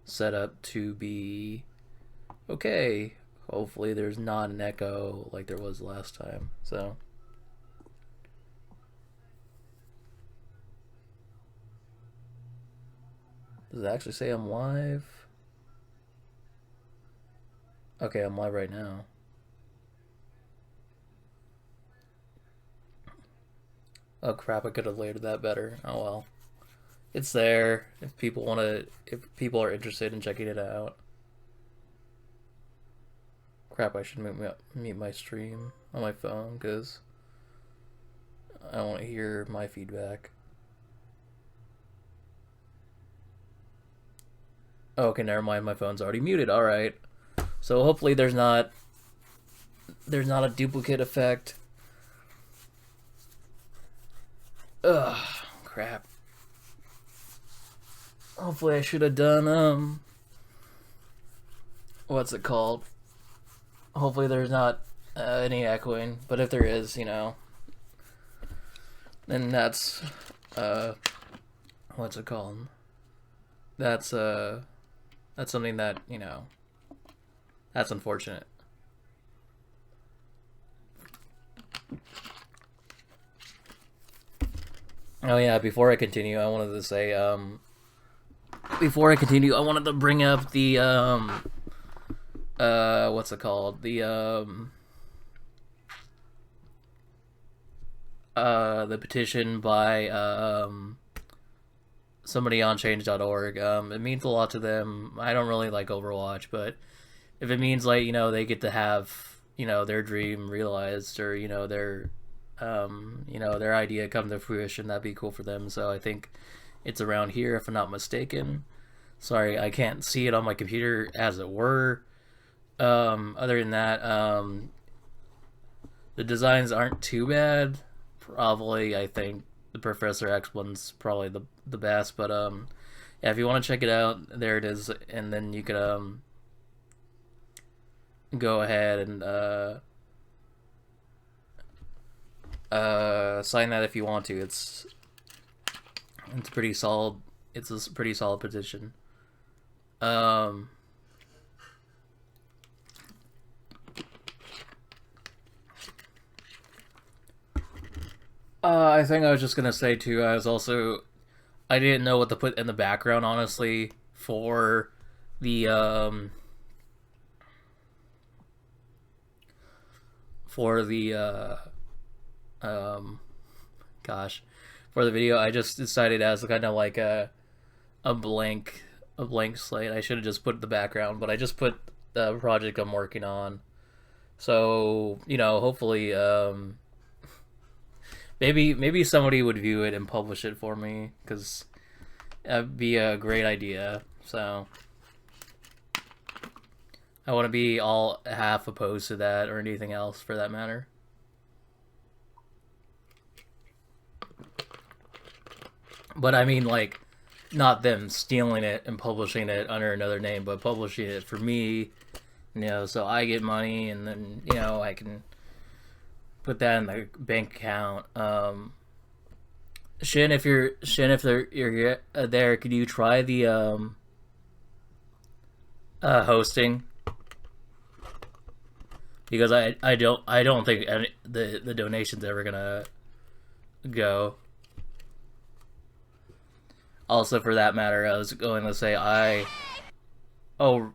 set up to be okay. Hopefully there's not an echo like there was last time. So does it actually say I'm live? Okay, I'm live right now. Oh crap, I could have layered that better. Oh well. It's there if people want to, if people are interested in checking it out. Crap, I should mute my stream on my phone because I want to hear my feedback. Oh, okay, never mind. My phone's already muted. All right. So hopefully there's not a duplicate effect. Ugh, crap. Hopefully I should have done what's it called? Hopefully there's not any echoing, but if there is, you know, then that's what's it called? That's something that, you know, that's unfortunate. Oh yeah, before I continue, I wanted to say I wanted to bring up the what's it called? The petition by somebody on change.org. It means a lot to them. I don't really like Overwatch, but if it means, like, you know, they get to have, you know, their dream realized, or, you know, their idea come to fruition, that'd be cool for them. So I think it's around here, if I'm not mistaken. Sorry, I can't see it on my computer, as it were. Other than that, the designs aren't too bad. Probably, I think the Professor X one's probably the best, but yeah, if you want to check it out, there it is, and then you could go ahead and sign that if you want to. It's pretty solid. It's a pretty solid petition. I think I was just gonna say too. I didn't know what to put in the background, honestly, for the for the gosh, for the video. I just decided as kind of like a blank slate. I should have just put the background, but I just put the project I'm working on. So, you know, hopefully maybe somebody would view it and publish it for me, because that'd be a great idea. So I want to be all half opposed to that, or anything else for that matter. But I mean, like, not them stealing it and publishing it under another name, but publishing it for me, you know, so I get money, and then, you know, I can put that in the bank account. Shin, if you're there, could you try the hosting? Because I don't think the donation's ever gonna go. Also, for that matter, I was going to say oh,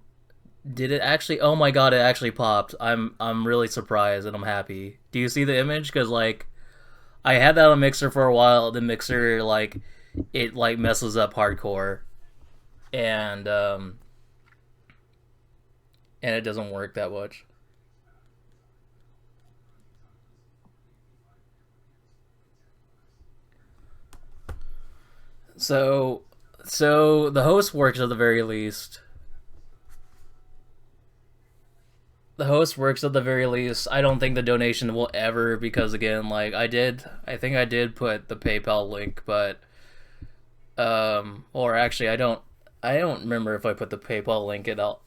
did it actually? Oh my god, it actually popped. I'm really surprised, and I'm happy. Do you see the image? Because, like, I had that on Mixer for a while. The Mixer, like, it like messes up hardcore, and it doesn't work that much. So the host works at the very least. The host works at the very least. I don't think the donation will ever, because, again, like, I think I did put the PayPal link, but or actually I don't remember if I put the PayPal link at all.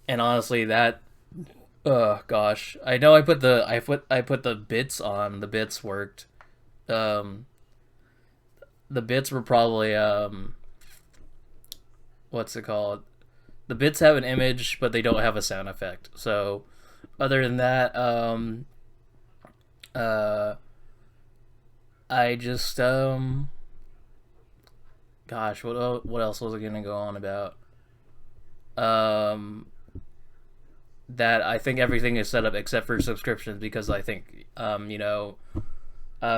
And honestly, that, gosh, I know I put the bits on. The bits worked. The bits were probably what's it called? The bits have an image, but they don't have a sound effect. So, other than that, uh, I just gosh, what else was I gonna go on about? Um, that I think everything is set up except for subscriptions because I think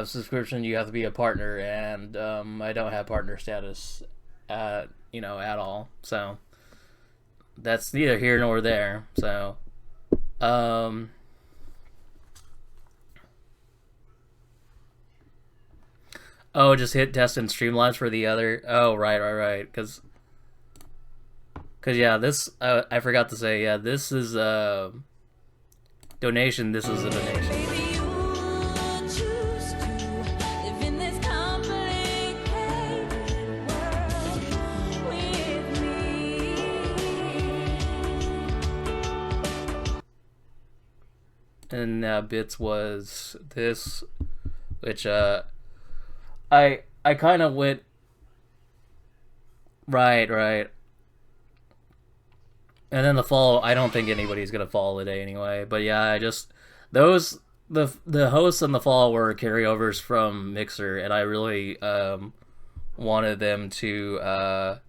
subscription you have to be a partner and I don't have partner status at all. So that's neither here nor there. So um oh, just hit test and Streamlabs for the other. Oh, right. Cause yeah, this I forgot to say. Yeah, this is a donation. This is a donation. And bits was this, which I kind of went right. And then the fall, I don't think anybody's gonna follow today anyway. But yeah, I just those the hosts and the fall were carryovers from Mixer, and I really wanted them to I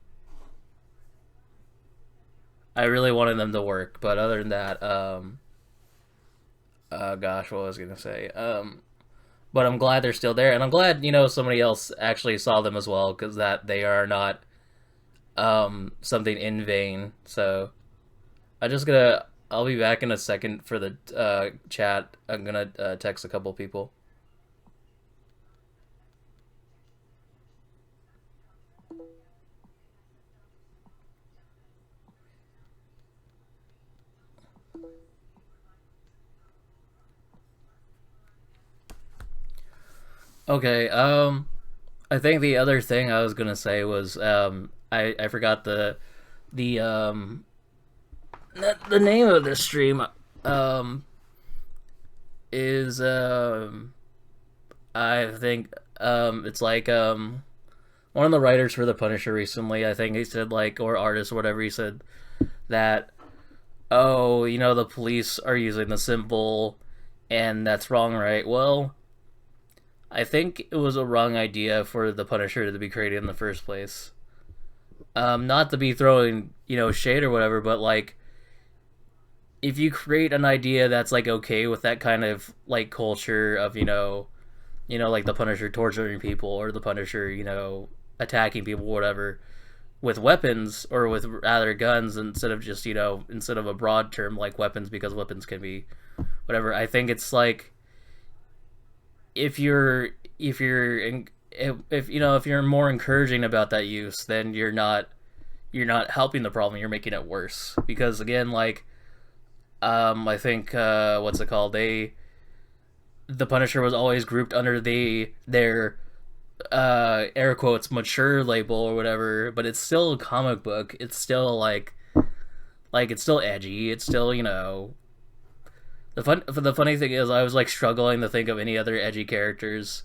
really wanted them to work. But other than that, gosh, what was I gonna say? But I'm glad they're still there, and I'm glad somebody else actually saw them as well, because that they are not something in vain. So I'll be back in a second for the chat. I'm gonna text a couple people. Okay, I think the other thing I was gonna say was I forgot the the name of this stream um is I think it's like one of the writers for the Punisher recently, I think he said, like, or artist or whatever, he said that, oh, the police are using the symbol and that's wrong, right? Well, I think it was a wrong idea for the Punisher to be created in the first place. Not to be throwing, shade or whatever, but like, if you create an idea that's like okay with that kind of like culture of like the Punisher torturing people or the Punisher attacking people, whatever, with weapons or with rather guns instead of just instead of a broad term like weapons, because weapons can be whatever. I think it's like if you're if you're if you're more encouraging about that use, then you're not helping the problem, you're making it worse. Because again, like I think what's it called? The Punisher was always grouped under their air quotes mature label or whatever, but it's still a comic book. It's still like it's still edgy. It's still the funny thing is I was like struggling to think of any other edgy characters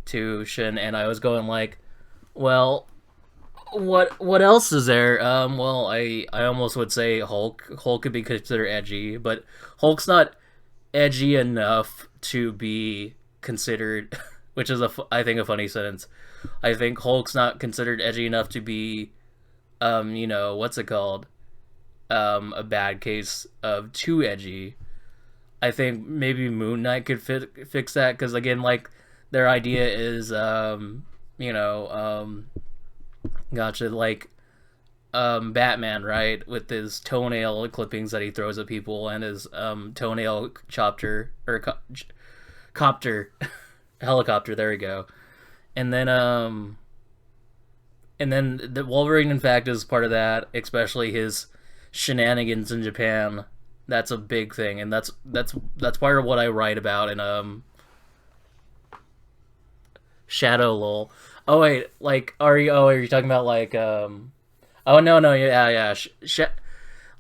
to Shin, and I was going like, well, what else is there? Well, I almost would say Hulk. Hulk could be considered edgy, but Hulk's not edgy enough to be considered, which is I think a funny sentence. I think Hulk's not considered edgy enough to be, what's it called? A bad case of too edgy. I think maybe Moon Knight could fix that, because again, like, their idea is, gotcha, like, Batman, right, with his toenail clippings that he throws at people and his toenail chopper or copter helicopter. There we go. And then the Wolverine, in fact, is part of that, especially his shenanigans in Japan. That's a big thing, and that's part of what I write about in Shadow lol. Oh wait, like, are you talking about like oh no, yeah.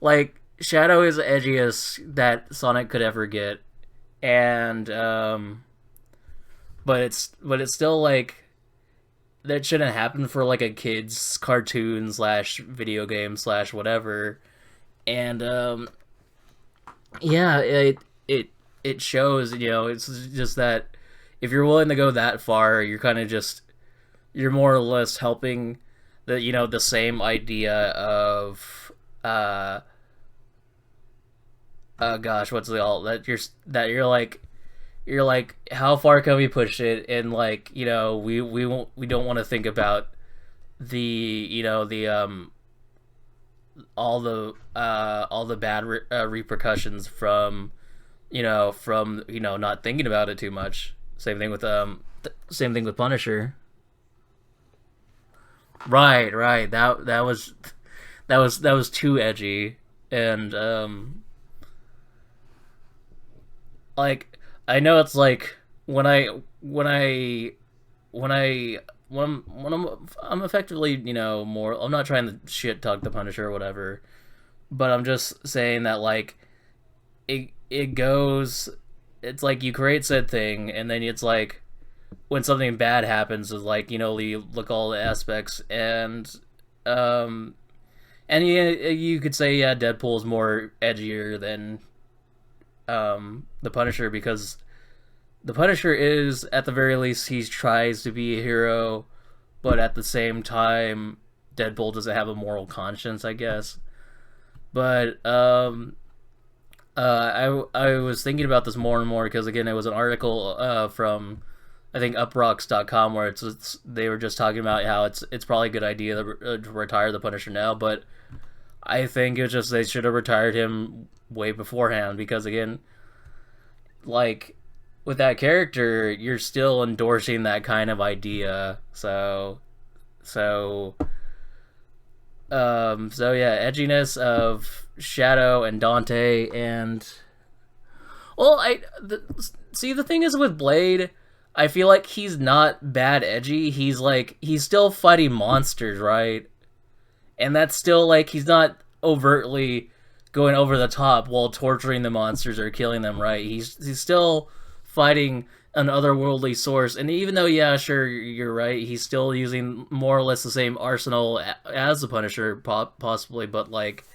Like, Shadow is the edgiest that Sonic could ever get, and but it's still like that shouldn't happen for like a kid's cartoon slash video game slash whatever. And yeah, it shows. It's just that if you're willing to go that far, you're kind of just you're more or less helping the same idea of gosh, what's the all that you're like how far can we push it, and like we don't want to think about the all the bad repercussions from not thinking about it too much. Same thing with Punisher. Right. That was too edgy, and like I know it's like I'm effectively more. I'm not trying to shit talk the Punisher or whatever, but I'm just saying that like it goes. It's like you create said thing, and then it's like when something bad happens, is like you look all the aspects, um and yeah, you could say yeah, Deadpool is more edgier than the Punisher, because the Punisher is, at the very least, he tries to be a hero, but at the same time, Deadpool doesn't have a moral conscience, I guess. But I was thinking about this more and more because again, it was an article from I think uprocks.com where they were just talking about how it's probably a good idea to retire the Punisher now, but I think it's just they should have retired him way beforehand, because again, like with that character, you're still endorsing that kind of idea. So yeah, edginess of Shadow and Dante, and well, see, the thing is with Blade, I feel like he's not bad edgy. He's still fighting monsters, right? And that's still like he's not overtly going over the top while torturing the monsters or killing them, right? He's still fighting an otherworldly source, and even though yeah, sure, you're right, he's still using more or less the same arsenal as the Punisher, possibly, but like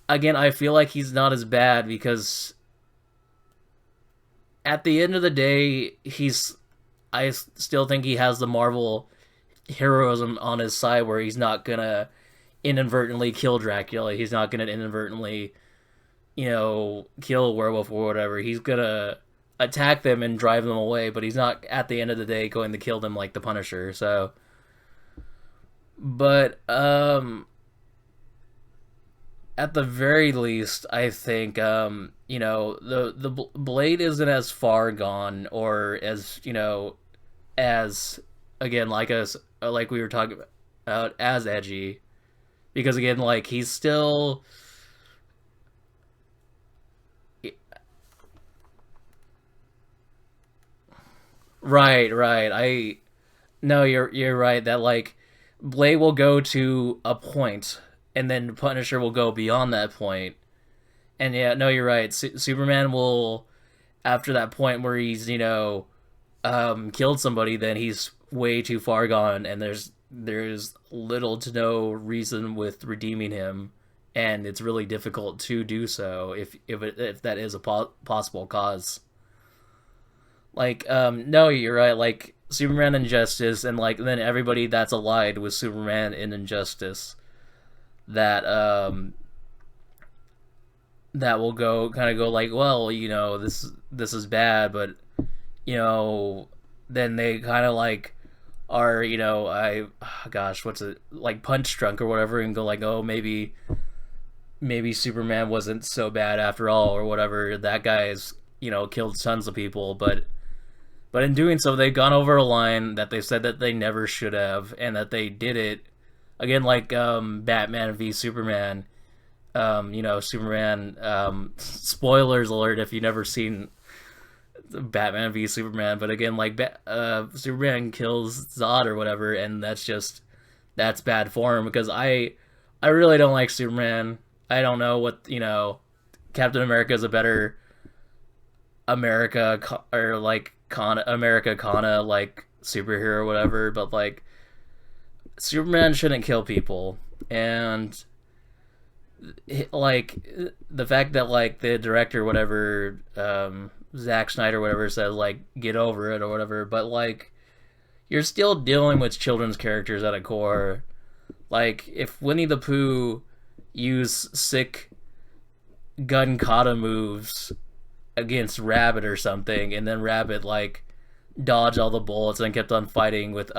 again, I feel like he's not as bad because at the end of the day, I still think he has the Marvel heroism on his side, where he's not gonna inadvertently kill Dracula. He's not gonna inadvertently, kill a werewolf or whatever. He's gonna attack them and drive them away, but he's not at the end of the day going to kill them like the Punisher. So, but at the very least, I think the Blade isn't as far gone, or as as again like we were talking about, as edgy, because again, like he's still right. No, you're right that like Blade will go to a point, and then Punisher will go beyond that point. And yeah, no, you're right. Superman will, after that point where he's killed somebody, then he's way too far gone, and there's little to no reason with redeeming him, and it's really difficult to do so if that is a possible cause. Like no, you're right. Like Superman and Justice, and like then everybody that's allied with Superman in Injustice, that that will go like, well, this is bad, but then they kind of like are gosh, what's it, like punch drunk or whatever, and go like, oh, maybe Superman wasn't so bad after all, or whatever. That guy's killed tons of people, but in doing so, they've gone over a line that they said that they never should have, and that they did it again, like Batman v Superman. Superman. Spoilers alert if you've never seen Batman v Superman, but again, like Superman kills Zod or whatever, and that's bad form, because I really don't like Superman. I don't know what Captain America is a better America, or like America Kana, like superhero or whatever, but like Superman shouldn't kill people, and like the fact that like the director, whatever, Zack Snyder, whatever, says like get over it or whatever, but like you're still dealing with children's characters at a core. Like if Winnie the Pooh used sick gun kata moves against Rabbit or something, and then Rabbit like dodged all the bullets and kept on fighting with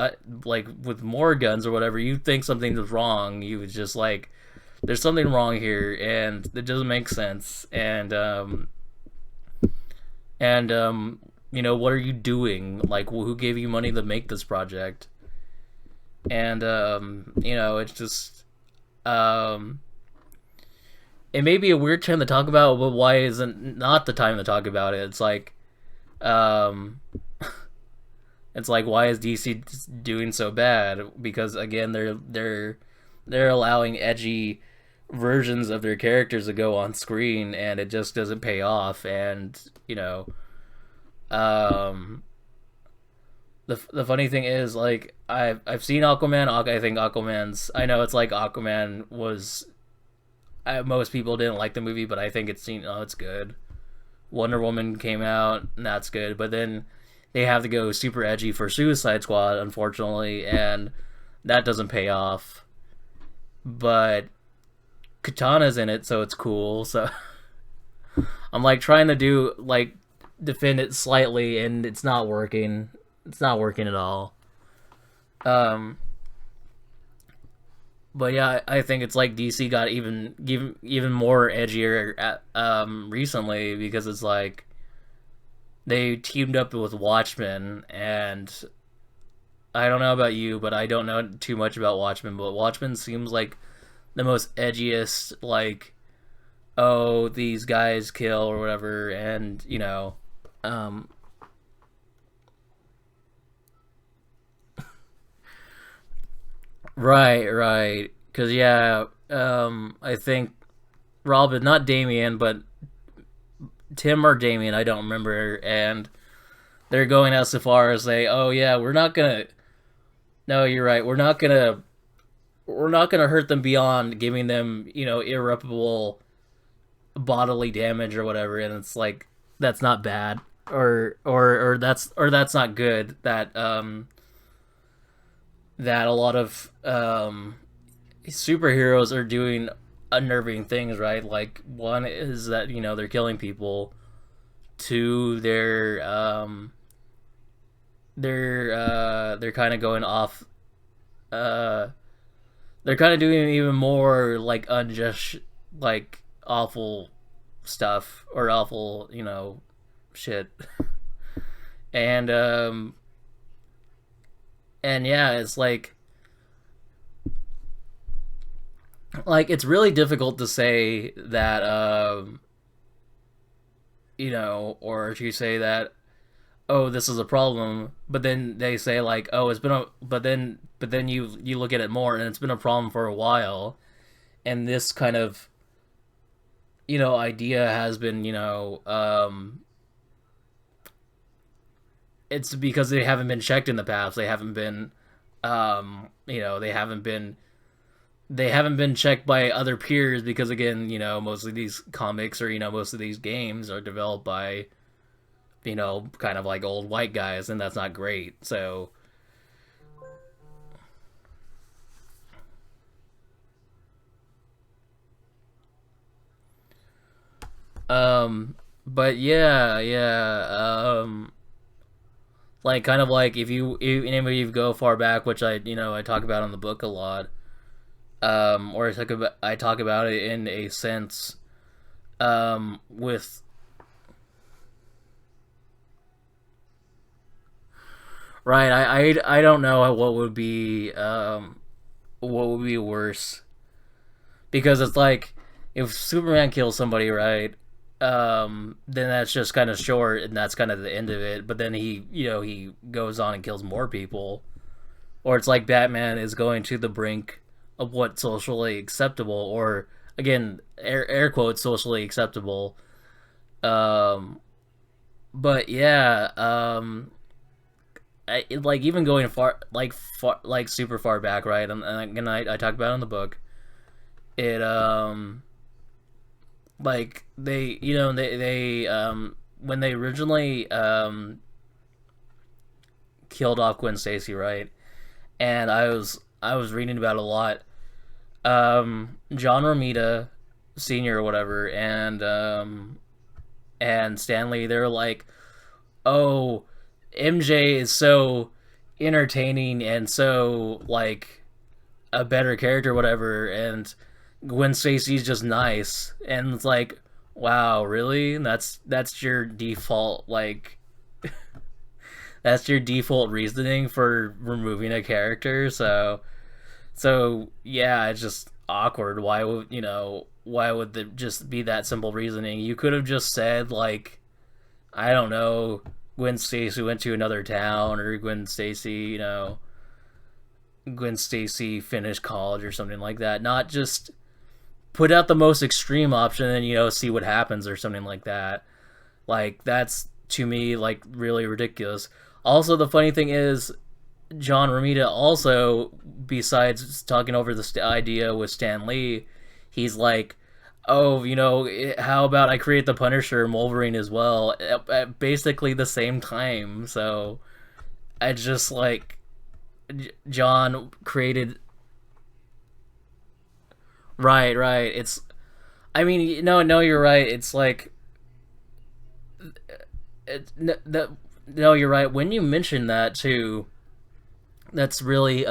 like with more guns or whatever, you think something was wrong. You was just like, there's something wrong here, and it doesn't make sense. And you know, what are you doing? Like, who gave you money to make this project? And you know, it's just it may be a weird time to talk about, but why isn't not the time to talk about it? It's like um it's like, why is DC doing so bad? Because again, they're allowing edgy versions of their characters to go on screen, and it just doesn't pay off. And you know, um, the funny thing is, like, I've seen Aquaman. I think Aquaman's. I know it's like Aquaman was. Most people didn't like the movie, but I think it's good. Wonder Woman came out, and that's good. But then they have to go super edgy for Suicide Squad, unfortunately, and that doesn't pay off. But Katana's in it, so it's cool. So I'm like trying to do like defend it slightly, and it's not working. It's not working at all. Um, but yeah, I think it's like DC got even more edgier recently, because it's like they teamed up with Watchmen, and I don't know about you, but I don't know too much about Watchmen, but Watchmen seems like the most edgiest, like, oh, these guys kill or whatever, and, you know, um, right, because, yeah, I think Robin, not Damien, but Tim or Damien, I don't remember, and they're going out so far as say, oh, yeah, we're not gonna, no, you're right, we're not gonna hurt them beyond giving them, you know, irreparable bodily damage or whatever, and it's like that's not bad, or that's not good. That a lot of superheroes are doing unnerving things, right? Like one is that, you know, they're killing people. Two, they're kind of going off. Uh, they're kind of doing even more like unjust, like awful stuff or awful, you know, shit. And and yeah, it's like it's really difficult to say that you know, or to say that, oh, this is a problem, but then they say like, oh, it's been a, but then you look at it more, and it's been a problem for a while, and this kind of, you know, idea has been, you know, it's because they haven't been checked in the past. They haven't been, you know, they haven't been checked by other peers, because again, you know, most of these comics, or, you know, most of these games are developed by, you know, kind of like old white guys, and that's not great. So but yeah, like kind of like if anybody go far back, which I talk about in the book a lot, or I talk about it in a sense, with right. I don't know what would be worse, because it's like if Superman kills somebody, right? Then that's just kind of short, and that's kind of the end of it. But then he goes on and kills more people, or it's like Batman is going to the brink of what's socially acceptable, or again, air quotes, socially acceptable. Um, but yeah, like even going far, super far back, right? And again, I talked about it in the book. It like they when they originally killed off Gwen Stacy, right? And I was reading about it a lot. John Romita Senior or whatever, and Stanley, they're like, oh, MJ is so entertaining and so like a better character, or whatever, and Gwen Stacy's just nice, and it's like, wow, really? That's your default that's your default reasoning for removing a character. So yeah, it's just awkward. Why would it just be that simple reasoning? You could have just said like, I don't know, Gwen Stacy went to another town, or Gwen Stacy finished college or something like that. Not just put out the most extreme option and see what happens or something like that. Like, that's to me like really ridiculous. Also, the funny thing is, John Romita also, besides talking over the idea with Stan Lee, he's like, oh, how about I create the Punisher and Wolverine as well at basically the same time. So I just like, John created. Right, right. I mean, no, you're right. It's like, no, you're right. When you mention that too, that's really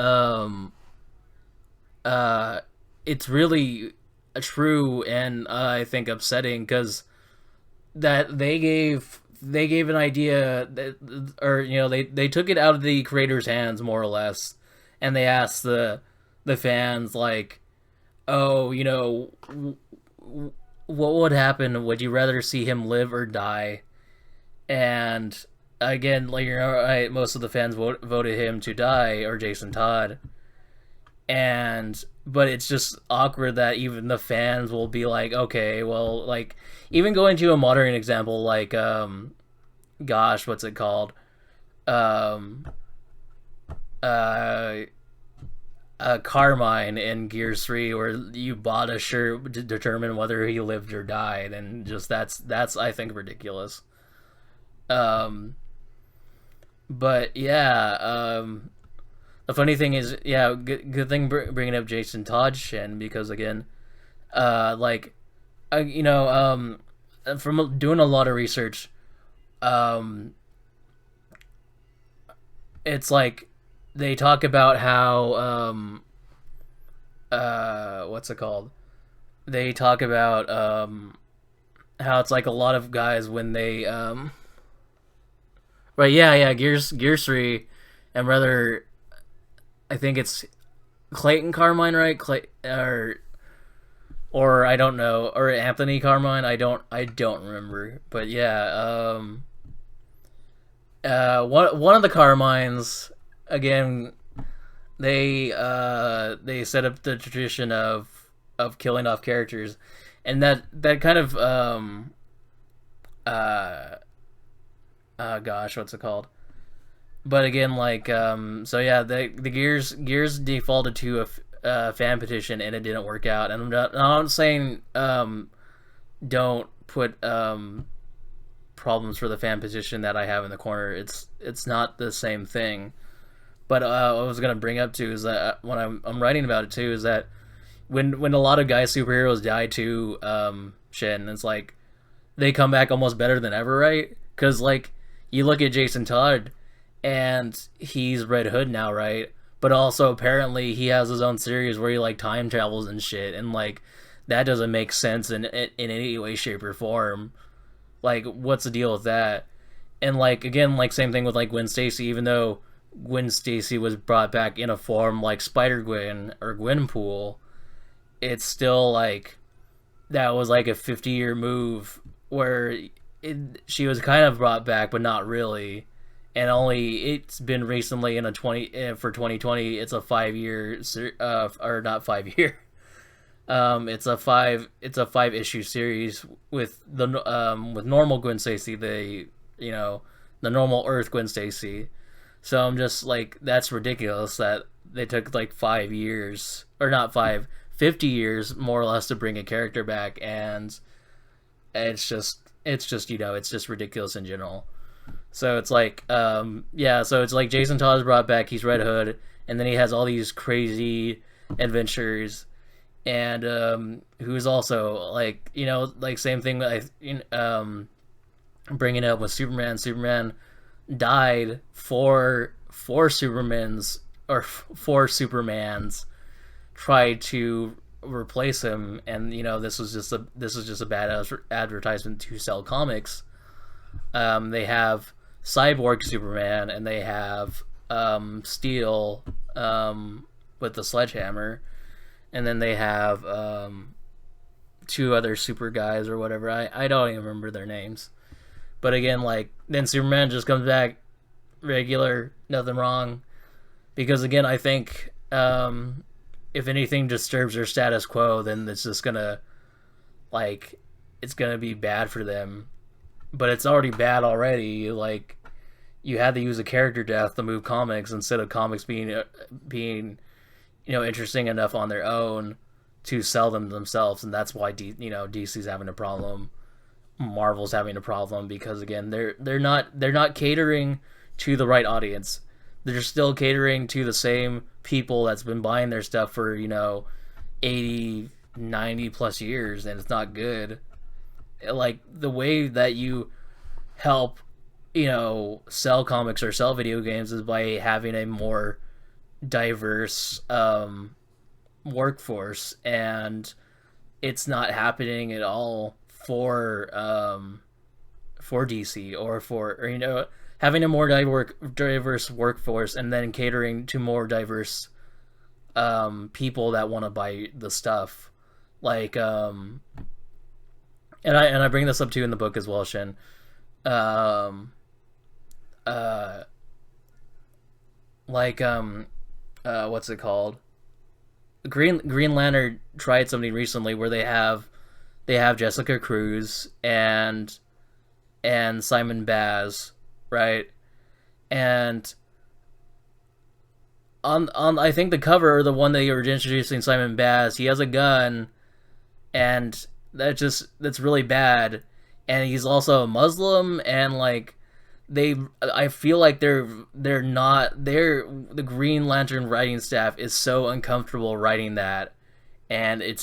it's really true, and I think upsetting, because that they gave an idea that, or they took it out of the creator's hands more or less, and they asked the fans like, oh, what would happen? Would you rather see him live or die? And again, like, right, most of the fans voted him to die, or Jason Todd. But it's just awkward that even the fans will be like, okay, well, like, even going to a modern example, like, gosh, what's it called? Carmine in Gears 3, where you bought a shirt to determine whether he lived or died, and just that's I think ridiculous. But yeah, the funny thing is, yeah, good thing bringing up Jason Todd Shin, because again, like, from doing a lot of research, it's like they talk about how what's it called? They talk about how it's like a lot of guys when they right, yeah, Gears 3, and rather, I think it's Clayton Carmine, right? Or I don't know, or Anthony Carmine. I don't remember, but yeah, one of the Carmines, again, they set up the tradition of killing off characters, and that kind of gosh, what's it called? But again, like, so yeah, the Gears defaulted to a fan petition, and it didn't work out. And I'm not saying don't put problems for the fan petition that I have in the corner. It's not the same thing. But what I was gonna bring up too is that when I'm writing about it too, is that when a lot of guys superheroes die too, Shin, it's like they come back almost better than ever, right? Because like, you look at Jason Todd, and he's Red Hood now, right? But also apparently he has his own series where he like time travels and shit, and like, that doesn't make sense in any way, shape, or form. Like, what's the deal with that? And like, again, like, same thing with like Gwen Stacy. Even though Gwen Stacy was brought back in a form like Spider-Gwen or Gwenpool, it's still like, that was like a 50-year move where she was kind of brought back, but not really. And only it's been recently in for 2020. It's a 5-year, or not 5-year. It's a 5-issue series with with normal Gwen Stacy, the normal Earth Gwen Stacy. So I'm just like, that's ridiculous that they took like 5 years, or not 50 years more or less to bring a character back, and it's just ridiculous in general. So it's like, yeah, so it's like Jason Todd is brought back, he's Red Hood, and then he has all these crazy adventures, and who's also like, like same thing bringing up with Superman. Superman died for Supermans, or four Supermans tried to replace him, and this was just a bad advertisement to sell comics. They have Cyborg Superman, and they have Steel with the sledgehammer, and then they have two other super guys or whatever. I don't even remember their names. But again, like, then Superman just comes back regular, nothing wrong. Because again, I think if anything disturbs their status quo, then it's just gonna, like, it's gonna be bad for them. But it's already bad already. Like, you had to use a character death to move comics instead of comics being interesting enough on their own to sell them themselves, and that's why DC's having a problem. Marvel's having a problem because again, they're not catering to the right audience. They're still catering to the same people that's been buying their stuff for 80, 90 plus years, and it's not good. Like, the way that you help sell comics or sell video games is by having a more diverse workforce, and it's not happening at all for DC or having a more diverse workforce, and then catering to more diverse people that want to buy the stuff. Like and I bring this up too in the book as well, Shin. What's it called? Green Lantern tried something recently where they have Jessica Cruz and Simon Baz, right? And on I think the cover, the one that you were introducing Simon Baz, he has a gun, and that's really bad. And he's also a Muslim, and like I feel like the Green Lantern writing staff is so uncomfortable writing that, and it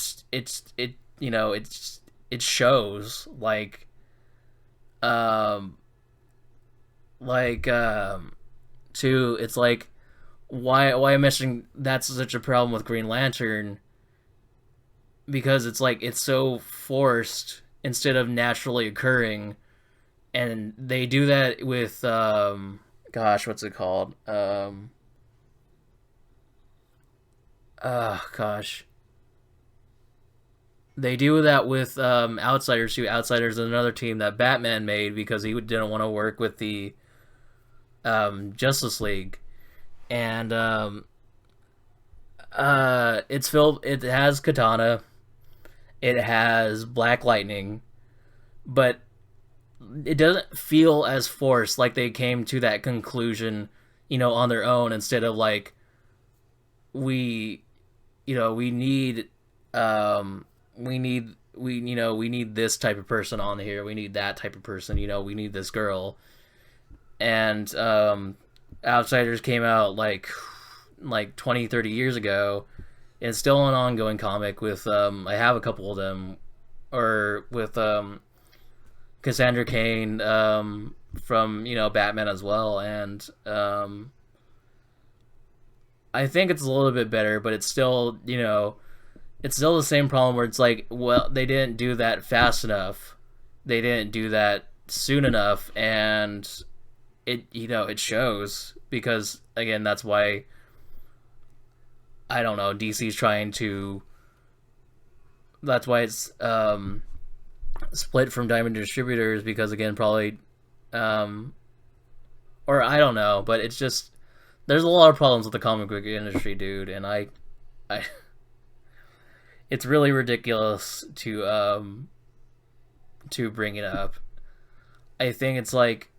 shows too. It's like, why I'm mentioning that's such a problem with Green Lantern, because it's like it's so forced instead of naturally occurring. And they do that with what's it called? They do that with Outsiders too. Outsiders is another team that Batman made because he didn't want to work with the Justice League. And it's filled. It has Katana. It has Black Lightning, but it doesn't feel as forced, like they came to that conclusion, on their own, instead of like, we need this type of person on here, we need that type of person, we need this girl. And Outsiders came out like 20, 30 years ago. It's still an ongoing comic with I have a couple of them, or with Cassandra Cain from Batman as well, and I think it's a little bit better, but it's still it's still the same problem where it's like, well, they didn't do that fast enough, they didn't do that soon enough, and it shows, because again, that's why I don't know, DC's trying to, that's why it's split from Diamond Distributors, because again, probably or I don't know, but it's just, there's a lot of problems with the comic book industry, dude, and I it's really ridiculous to bring it up. I think it's like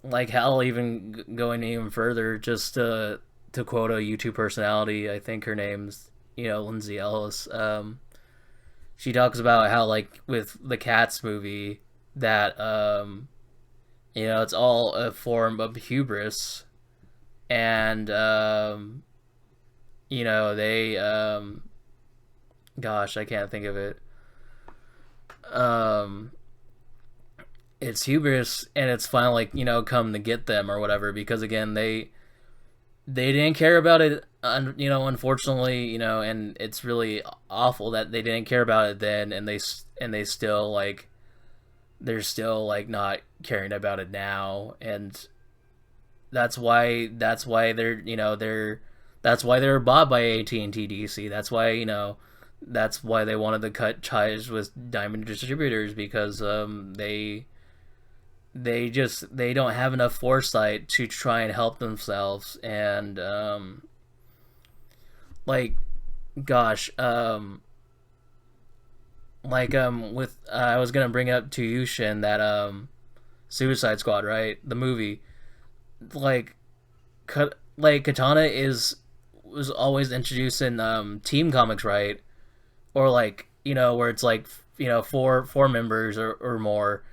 like hell, even going even further, just to quote a YouTube personality, I think her name's Lindsay Ellis. She talks about how like with the Cats movie that it's all a form of hubris, and they gosh, I can't think of it. Um, it's hubris, and it's finally come to get them or whatever, because again they didn't care about it, unfortunately, and it's really awful that they didn't care about it then, and they still like they're still like not caring about it now, and that's why they were bought by AT&T DC. That's why they wanted to cut ties with Diamond Distributors, because they don't have enough foresight to try and help themselves, and like gosh with I was gonna bring up to you, Shin, that Suicide Squad, right, the movie, like Katana was always introduced in team comics, right, or like where it's like four members or more,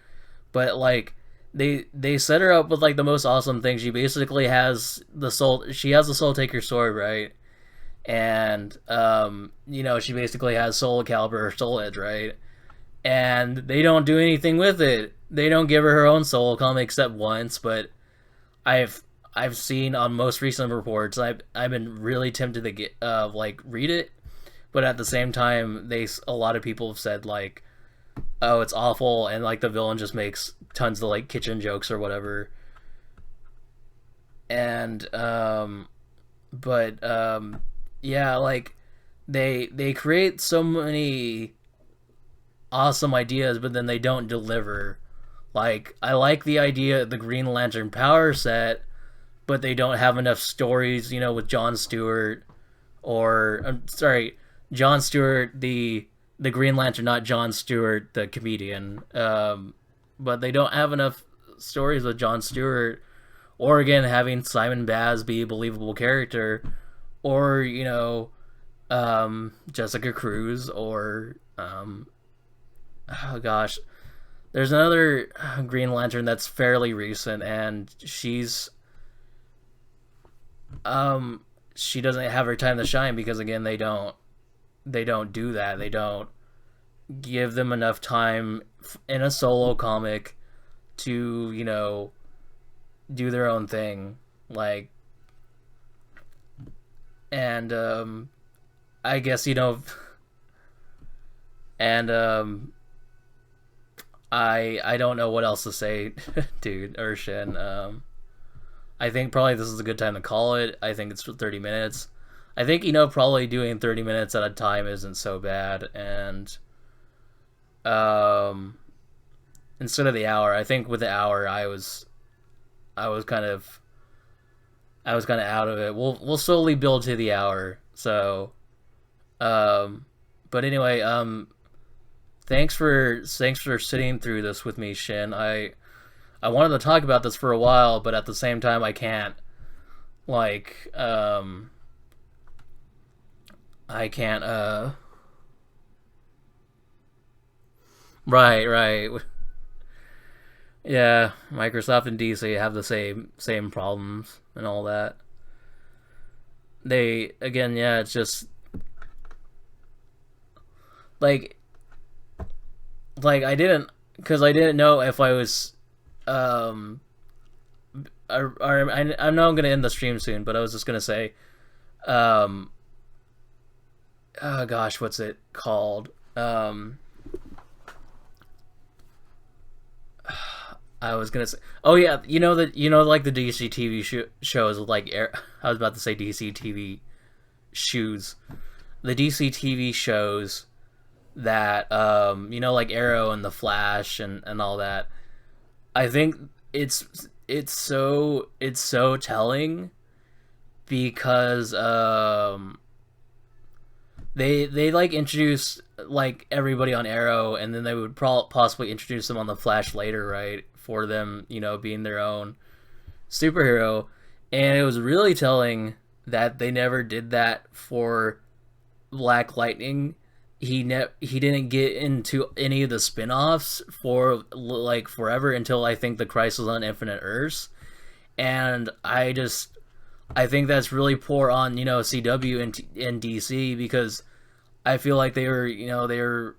but like they set her up with like the most awesome thing. She basically has the soul taker sword, right, and she basically has Soul Calibur or Soul Edge, right, and they don't do anything with it. They don't give her own soul comic except once, but I've seen on most recent reports, I've been really tempted to get like read it, but at the same time, a lot of people have said like, oh, it's awful, and like the villain just makes tons of like kitchen jokes or whatever, and but yeah, like they create so many awesome ideas, but then they don't deliver. Like, I like the idea of the Green Lantern power set, but they don't have enough stories, with Jon Stewart, or I'm sorry, Jon Stewart, the Green Lantern, not Jon Stewart, the comedian. But they don't have enough stories with Jon Stewart, or again having Simon Baz be a believable character, or Jessica Cruz, or oh gosh, there's another Green Lantern that's fairly recent, and she doesn't have her time to shine, because again they don't do that. They don't give them enough time in a solo comic to do their own thing, like, and I guess and I don't know what else to say, dude, or Shin. I think probably this is a good time to call it. I think it's 30 minutes. I think probably doing 30 minutes at a time isn't so bad, and instead of the hour, I think with the hour I was kind of out of it. We'll slowly build to the hour. So but anyway, thanks for sitting through this with me, Shin. I wanted to talk about this for a while, but at the same time I can't, like, I can't right. Yeah, Microsoft and DC have the same problems and all that. They, again, yeah, it's just like I didn't know if I was um I know I'm gonna end the stream soon, but I was just gonna say, um oh gosh, what's it called? I was gonna say, oh yeah, like the DC TV shows with like I was about to say DC TV shoes, the DC TV shows that like Arrow and the Flash and all that. I think it's so telling, because they like introduce like everybody on Arrow, and then they would possibly introduce them on the Flash later, right? For them, being their own superhero, and it was really telling that they never did that for Black Lightning. He didn't get into any of the spin-offs for like forever until I think the Crisis on Infinite Earths, and I think that's really poor on CW and DC, because I feel like they were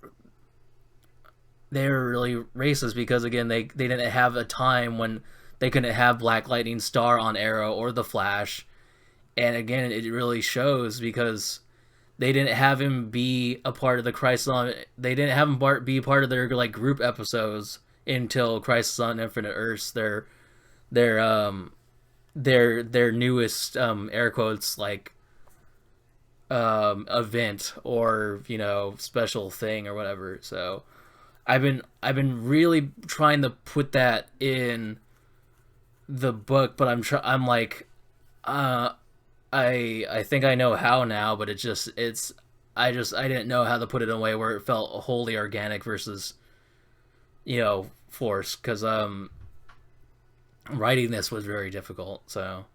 really racist, because again they didn't have a time when they couldn't have Black Lightning star on Arrow or the Flash, and again it really shows because they didn't have him be a part of the Crisis on. They didn't have him be part of their like group episodes until Crisis on Infinite Earths. Their their newest air quotes like event, or special thing or whatever. So I've been really trying to put that in the book, but I'm like I think I know how now, but I didn't know how to put it in a way where it felt wholly organic versus forced, because writing this was very difficult. So,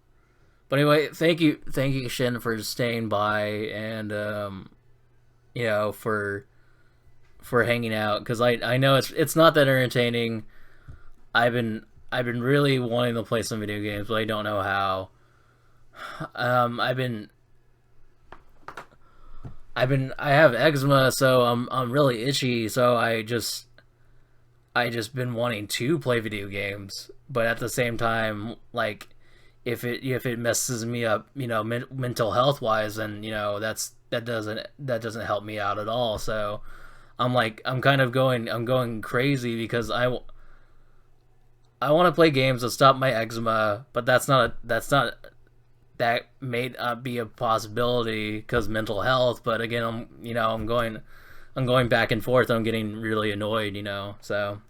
but anyway, thank you Shin for staying by, and for hanging out, because I know it's not that entertaining. I've been really wanting to play some video games, but I don't know how. I have eczema, so I'm really itchy, so I just been wanting to play video games, but at the same time, like, if it messes me up, mental health wise, then that doesn't help me out at all. So I'm going crazy, because I want to play games to stop my eczema, but that may not be a possibility because mental health. But again, I'm going back and forth. I'm getting really annoyed, So,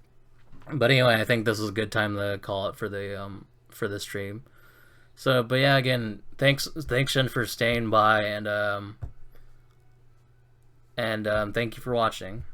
but anyway, I think this is a good time to call it for the stream. So, but yeah, again, thanks Shin for staying by, and thank you for watching.